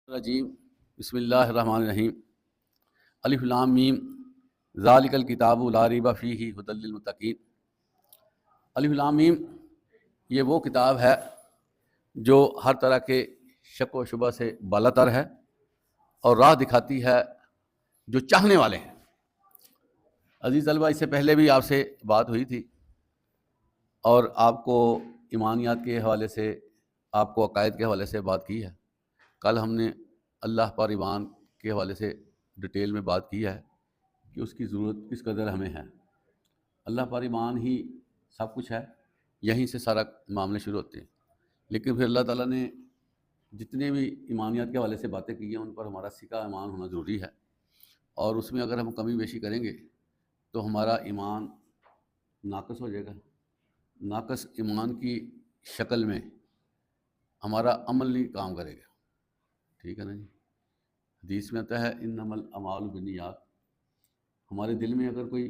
الرجیم بسم اللہ الرحمن الرحیم الف لام میم ذالک الکتاب لا ریب فیہ ھدی للمتقین۔ الف لام میم یہ وہ کتاب ہے جو ہر طرح کے شک و شبہ سے بالا تر ہے اور راہ دکھاتی ہے جو چاہنے والے ہیں۔ عزیز طلبہ، اس سے پہلے بھی آپ سے بات ہوئی تھی اور آپ کو ایمانیات کے حوالے سے، آپ کو عقائد کے حوالے سے بات کی ہے۔ کل ہم نے اللہ پر ایمان کے حوالے سے ڈیٹیل میں بات کی ہے کہ اس کی ضرورت کس قدر ہمیں ہے۔ اللہ پر ایمان ہی سب کچھ ہے، یہیں سے سارا معاملے شروع ہوتے ہیں۔ لیکن پھر اللہ تعالیٰ نے جتنے بھی ایمانیات کے حوالے سے باتیں کی ہیں ان پر ہمارا سکہ ایمان ہونا ضروری ہے، اور اس میں اگر ہم کمی بیشی کریں گے تو ہمارا ایمان ناقص ہو جائے گا۔ ناقص ایمان کی شکل میں ہمارا عمل نہیں کام کرے گا، ٹھیک ہے نا جی۔ حدیث میں آتا ہے انما الاعمال بالنیات۔ ہمارے دل میں اگر کوئی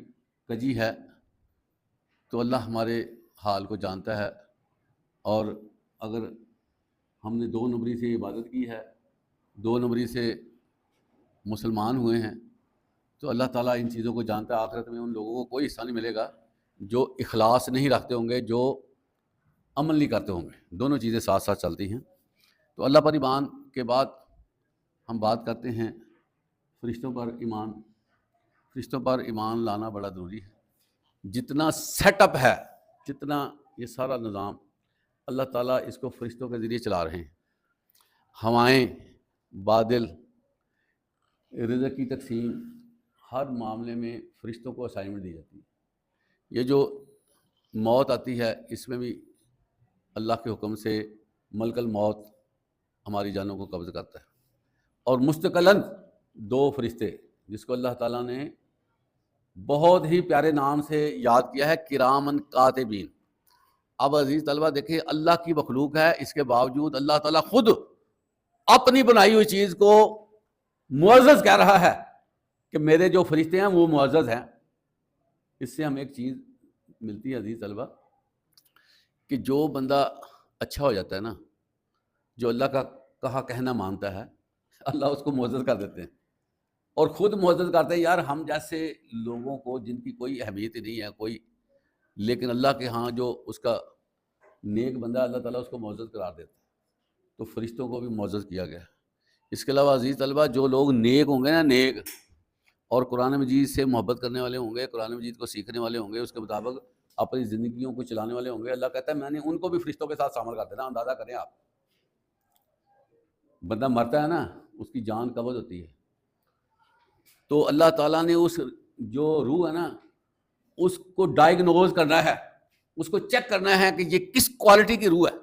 کجی ہے تو اللہ ہمارے حال کو جانتا ہے، اور اگر ہم نے 2 نمبری سے عبادت کی ہے، 2 نمبری سے مسلمان ہوئے ہیں، تو اللہ تعالیٰ ان چیزوں کو جانتا ہے۔ آخرت میں ان لوگوں کو کوئی حصہ نہیں ملے گا جو اخلاص نہیں رکھتے ہوں گے، جو عمل نہیں کرتے ہوں گے۔ دونوں چیزیں ساتھ ساتھ چلتی ہیں۔ تو اللہ پر ایمان کے بعد ہم بات کرتے ہیں فرشتوں پر ایمان۔ فرشتوں پر ایمان لانا بڑا ضروری ہے۔ جتنا سیٹ اپ ہے، جتنا یہ سارا نظام، اللہ تعالیٰ اس کو فرشتوں کے ذریعے چلا رہے ہیں۔ ہوائیں، بادل، رزق کی تقسیم، ہر معاملے میں فرشتوں کو اسائنمنٹ دی جاتی ہے۔ یہ جو موت آتی ہے، اس میں بھی اللہ کے حکم سے ملک الموت ہماری جانوں کو قبض کرتا ہے۔ اور مستقلاً 2 فرشتے جس کو اللہ تعالیٰ نے بہت ہی پیارے نام سے یاد کیا ہے، کرامن کاتبین۔ اب عزیز طلبہ دیکھیں، اللہ کی مخلوق ہے، اس کے باوجود اللہ تعالیٰ خود اپنی بنائی ہوئی چیز کو معزز کہہ رہا ہے کہ میرے جو فرشتے ہیں وہ معزز ہیں۔ اس سے ہمیں ایک چیز ملتی ہے عزیز طلبہ کہ جو بندہ اچھا ہو جاتا ہے نا، جو اللہ کا کہا کہنا مانتا ہے، اللہ اس کو معزز کر دیتے ہیں، اور خود معزز کرتے ہیں۔ یار ہم جیسے لوگوں کو جن کی کوئی اہمیت ہی نہیں ہے کوئی، لیکن اللہ کے ہاں جو اس کا نیک بندہ، اللہ تعالیٰ اس کو معزز قرار دیتا ہے۔ تو فرشتوں کو بھی معزز کیا گیا ہے۔ اس کے علاوہ عزیز طلبہ، جو لوگ نیک ہوں گے نا، نیک اور قرآن مجید سے محبت کرنے والے ہوں گے، قرآن مجید کو سیکھنے والے ہوں گے، اس کے مطابق اپنی زندگیوں کو چلانے والے ہوں گے، اللہ کہتا ہے میں نے ان کو بھی فرشتوں کے ساتھ شامل کر دینا۔ اندازہ کریں آپ، بندہ مرتا ہے نا، اس کی جان قبض ہوتی ہے، تو اللہ تعالیٰ نے اس جو روح ہے نا، اس کو ڈائگنوز کرنا ہے، اس کو چیک کرنا ہے کہ یہ کس کوالٹی کی روح ہے۔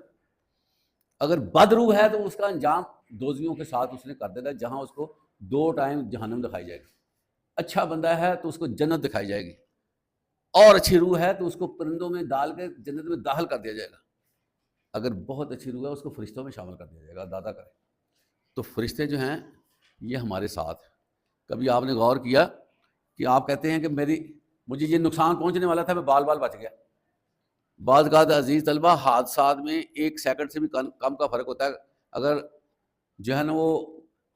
اگر بد روح ہے تو اس کا انجام دوزیوں کے ساتھ اس نے کر دیتا ہے، جہاں اس کو 2 ٹائم جہنم دکھائی جائے گی۔ اچھا بندہ ہے تو اس کو جنت دکھائی جائے گی، اور اچھی روح ہے تو اس کو پرندوں میں ڈال کے جنت میں داخل کر دیا جائے گا۔ اگر بہت اچھی روح ہے اس کو فرشتوں میں شامل کر دیا جائے گا۔ دادا کرے تو فرشتے جو ہیں یہ ہمارے ساتھ ہیں۔ کبھی آپ نے غور کیا کہ آپ کہتے ہیں کہ مجھے یہ نقصان پہنچنے والا تھا، میں بال بچ گیا۔ بعض اوقات عزیز طلبہ حادثات میں 1 سیکنڈ سے بھی کم کا فرق ہوتا ہے۔ اگر جو ہے نا وہ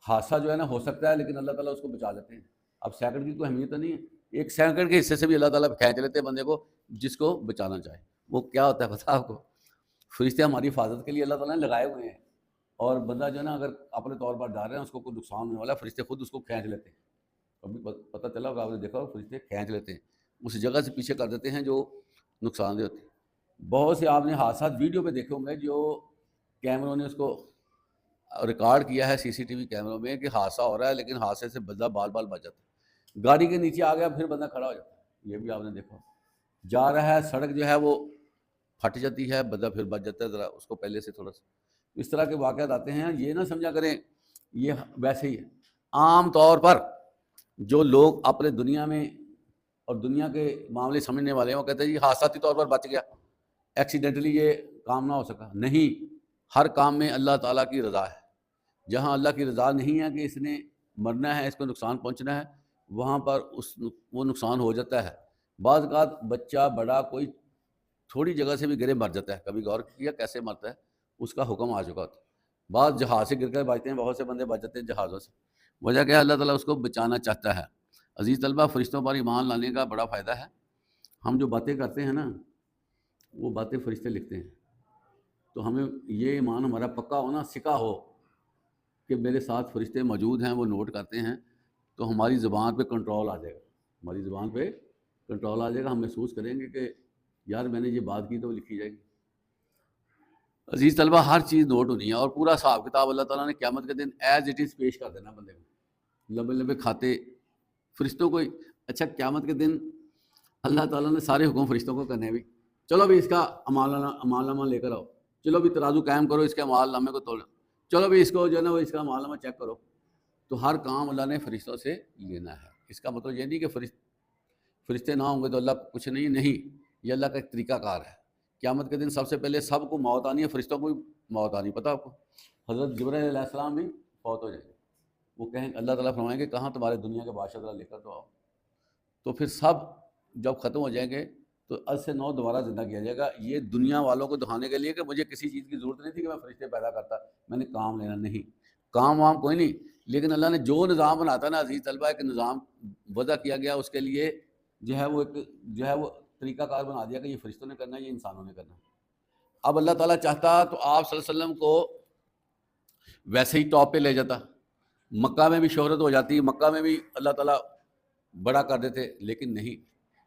حادثہ جو ہے نا ہو سکتا ہے، لیکن اللہ تعالیٰ اس کو بچا لیتے ہیں۔ اب سیکنڈ کی کوئی اہمیت نہیں ہے، 1 سیکنڈ کے حصے سے بھی اللہ تعالیٰ کھینچ لیتے ہیں بندے کو، جس کو بچانا چاہے۔ وہ کیا ہوتا ہے پتہ آپ کو؟ فرشتے ہماری حفاظت کے لیے اللہ تعالیٰ نے لگائے ہوئے ہیں، اور بندہ جو ہے نا اگر اپنے طور پر ڈال رہے ہیں، اس کو کوئی نقصان ہونے والا ہے، فرشتے خود اس کو کھینچ لیتے ہیں۔ کبھی پتہ چلا ہوگا، آپ نے دیکھا ہوگا، فرشتے کھینچ لیتے ہیں، اس جگہ سے پیچھے کر دیتے ہیں جو نقصان دہ ہوتی ہے۔ بہت سے آپ نے حادثات ویڈیو پہ دیکھے ہوں گے، جو کیمروں نے اس کو ریکارڈ کیا ہے CCTV کیمروں میں، کہ حادثہ ہو رہا ہے لیکن حادثے سے بندہ بال بچ جاتا ہے، گاڑی کے نیچے آ گیا پھر بندہ کھڑا ہو جاتا ہے۔ یہ بھی آپ نے دیکھا، جا رہا ہے، سڑک جو ہے وہ پھٹ جاتی ہے، بندہ پھر بچ جاتا ہے، ذرا اس کو پہلے سے تھوڑا سا۔ اس طرح کے واقعات آتے ہیں، یہ نہ سمجھا کریں یہ ویسے ہی ہے۔ عام طور پر جو لوگ اپنے دنیا میں اور دنیا کے معاملے سمجھنے والے ہیں، وہ کہتے ہیں جی حادثاتی طور پر بچ گیا، ایکسیڈنٹلی یہ کام نہ ہو سکا۔ نہیں، ہر کام میں اللہ تعالیٰ کی رضا ہے۔ جہاں اللہ کی رضا نہیں ہے کہ اس نے مرنا ہے، اس کو نقصان پہنچنا ہے، وہاں پر وہ نقصان ہو جاتا ہے۔ بعض اوقات بچہ بڑا کوئی تھوڑی جگہ سے بھی گرے مر جاتا ہے۔ کبھی غور کیا کیسے مرتا ہے؟ اس کا حکم آ چکا ہوتا ہے۔ بعض جہاز سے گر کر بچتے ہیں، بہت سے بندے بچ جاتے ہیں جہازوں سے، وجہ کیا ہے؟ اللہ تعالیٰ اس کو بچانا چاہتا ہے۔ عزیز طلبہ، فرشتوں پر ایمان لانے کا بڑا فائدہ ہے۔ ہم جو باتیں کرتے ہیں نا، وہ باتیں فرشتے لکھتے ہیں، تو ہمیں یہ ایمان ہمارا پکا ہونا سکا ہو کہ میرے ساتھ فرشتے موجود ہیں، وہ نوٹ کرتے ہیں، تو ہماری زبان پہ کنٹرول آ جائے گا، ہماری زبان پہ کنٹرول آ جائے گا، ہم محسوس کریں گے کہ یار میں نے یہ بات کی تو وہ لکھی جائے گی۔ عزیز طلبہ، ہر چیز نوٹ ہونی ہے، اور پورا حساب کتاب اللہ تعالیٰ نے قیامت کے دن ایز اٹ از پیش کر دینا بندے کو، لمبے لمبے کھاتے فرشتوں کو۔ اچھا، قیامت کے دن اللہ تعالیٰ نے سارے حکم فرشتوں کو کرنے بھی، چلو بھی اس کا امال نامہ لے کر آؤ، چلو بھی ترازو قائم کرو، اس کے امال نامے کو تولو، چلو بھی اس کو جو ہے نا وہ اس کا امال نامہ چیک کرو۔ تو ہر کام اللہ نے فرشتوں سے لینا ہے۔ اس کا مطلب یہ نہیں کہ فرشتے نہ ہوں گے تو اللہ کچھ نہیں، یہ اللہ کا ایک طریقہ کار ہے۔ قیامت کے دن سب سے پہلے سب کو موت آنی ہے، فرشتوں کو بھی موت آنی، پتہ آپ کو؟ حضرت جبرائیل علیہ السلام بھی فوت ہو جائیں گے، وہ کہیں اللہ تعالیٰ فرمائیں گے کہاں تمہارے دنیا کے بادشاہ ذرا لے کر تو آؤ۔ تو پھر سب جب ختم ہو جائیں گے تو از سے نو دوبارہ زندہ کیا جائے گا، یہ دنیا والوں کو دکھانے کے لیے کہ مجھے کسی چیز کی ضرورت نہیں تھی کہ میں فرشتے پیدا کرتا، میں نے کام لینا نہیں، کام وام کوئی نہیں، لیکن اللہ نے جو نظام بناتا نا عزیز طلبہ، ایک نظام وضع کیا گیا، اس کے لیے جو ہے وہ طریقہ کار بنا دیا کہ یہ فرشتوں نے کرنا ہے، یہ انسانوں نے کرنا ہے۔ اب اللہ تعالیٰ چاہتا تو آپ صلی اللہ علیہ وسلم کو ویسے ہی ٹاپ پہ لے جاتا، مکہ میں بھی شہرت ہو جاتی، مکہ میں بھی اللہ تعالیٰ بڑا کر دیتے، لیکن نہیں،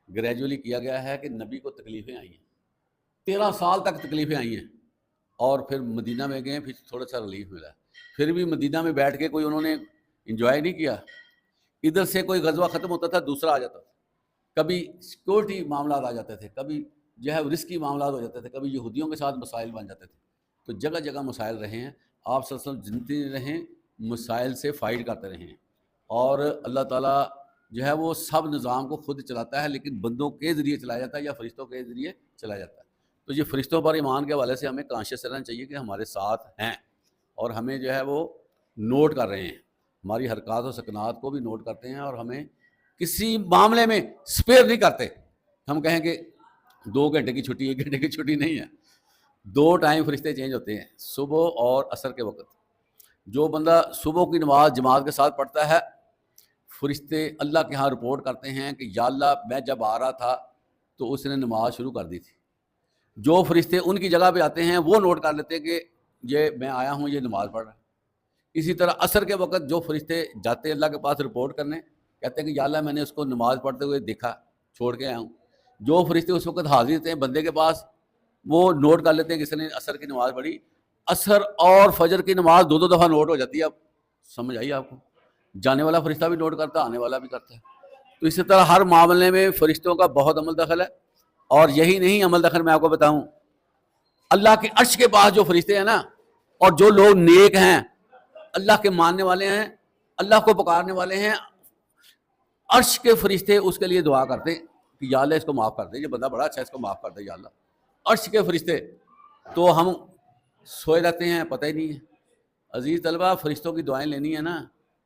گریجولی کیا گیا ہے کہ نبی کو تکلیفیں آئی ہیں، 13 سال تک تکلیفیں آئی ہیں، اور پھر مدینہ میں گئے، پھر تھوڑا سا ریلیف ملا، پھر بھی مدینہ میں بیٹھ کے کوئی انہوں نے انجوائے نہیں کیا۔ ادھر سے کوئی غزوہ ختم ہوتا تھا، دوسرا آ جاتا تھا، کبھی سیکورٹی معاملات آ جاتے تھے، کبھی جو ہے رسکی معاملات ہو جاتے تھے، کبھی یہودیوں کے ساتھ مسائل بن جاتے تھے، تو جگہ جگہ مسائل رہے ہیں۔ آپ صلی اللہ علیہ وسلم جنتی رہیں، مسائل سے فائٹ کرتے رہے ہیں، اور اللہ تعالیٰ جو ہے وہ سب نظام کو خود چلاتا ہے، لیکن بندوں کے ذریعے چلایا جاتا ہے یا فرشتوں کے ذریعے چلایا جاتا ہے۔ تو یہ فرشتوں پر ایمان کے حوالے سے ہمیں کانشیس رہنا چاہیے کہ ہمارے ساتھ ہیں، اور ہمیں جو ہے وہ نوٹ کر رہے ہیں، ہماری حرکات و سکنات کو بھی نوٹ کرتے ہیں، اور ہمیں کسی معاملے میں سپیئر نہیں کرتے۔ ہم کہیں کہ 2 گھنٹے کی چھٹی، 1 گھنٹے کی چھٹی نہیں ہے، 2 ٹائم فرشتے چینج ہوتے ہیں، صبح اور عصر کے وقت۔ جو بندہ صبح کی نماز جماعت کے ساتھ پڑھتا ہے، فرشتے اللہ کے ہاں رپورٹ کرتے ہیں کہ یا اللہ میں جب آ رہا تھا تو اس نے نماز شروع کر دی تھی۔ جو فرشتے ان کی جگہ پہ آتے ہیں وہ نوٹ کر لیتے ہیں کہ یہ میں آیا ہوں، یہ نماز پڑھ رہا ہے۔ اسی طرح عصر کے وقت جو فرشتے جاتے ہیں اللہ کے پاس رپورٹ کرنے، کہتے ہیں کہ یا اللہ میں نے اس کو نماز پڑھتے ہوئے دیکھا، چھوڑ کے آیا ہوں۔ جو فرشتے اس وقت حاضر تھے بندے کے پاس، وہ نوٹ کر لیتے ہیں کہ اس نے عصر کی نماز پڑھی۔ عصر اور فجر کی نماز 2 دفعہ نوٹ ہو جاتی ہے۔ اب سمجھ آئیے آپ کو؟ جانے والا فرشتہ بھی نوٹ کرتا ہے، آنے والا بھی کرتا ہے۔ تو اسی طرح ہر معاملے میں فرشتوں کا بہت عمل دخل ہے، اور یہی نہیں عمل دخل، میں آپ کو بتاؤں، اللہ کے عرش کے پاس جو فرشتے ہیں نا، اور جو لوگ نیک ہیں، اللہ کے ماننے والے ہیں، اللہ کو پکارنے والے ہیں، عرش کے فرشتے اس کے لیے دعا کرتے کہ یا اللہ اس کو معاف کر دے، یہ بندہ بڑا اچھا ہے، اس کو معاف کر دے یا اللہ۔ عرش کے فرشتے، تو ہم سوئے رہتے ہیں، پتہ ہی نہیں ہے۔ عزیز طلبہ، فرشتوں کی دعائیں لینی ہے نا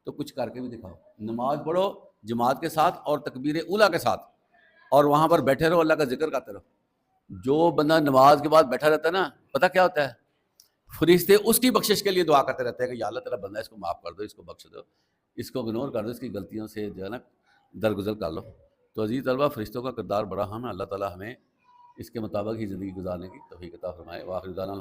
تو کچھ کر کے بھی دکھاؤ، نماز پڑھو جماعت کے ساتھ اور تکبیر اولیٰ کے ساتھ، اور وہاں پر بیٹھے رہو، اللہ کا ذکر کرتے رہو۔ جو بندہ نماز کے بعد بیٹھا رہتا ہے نا، پتہ کیا ہوتا ہے؟ فرشتے اس کی بخشش کے لیے دعا کرتے رہتے ہیں کہ یا اللہ تیرا بندہ، اس کو معاف کر دو، اس کو بخش دو، اس کو اگنور کر دو، اس کی غلطیوں سے جو ہے نا درگزر کر لو۔ تو عزیز طلبہ، فرشتوں کا کردار بڑا اہم ہے، اللہ تعالیٰ ہمیں اس کے مطابق ہی زندگی گزارنے کی توفیق عطا فرمائے۔ وآخر دعوانا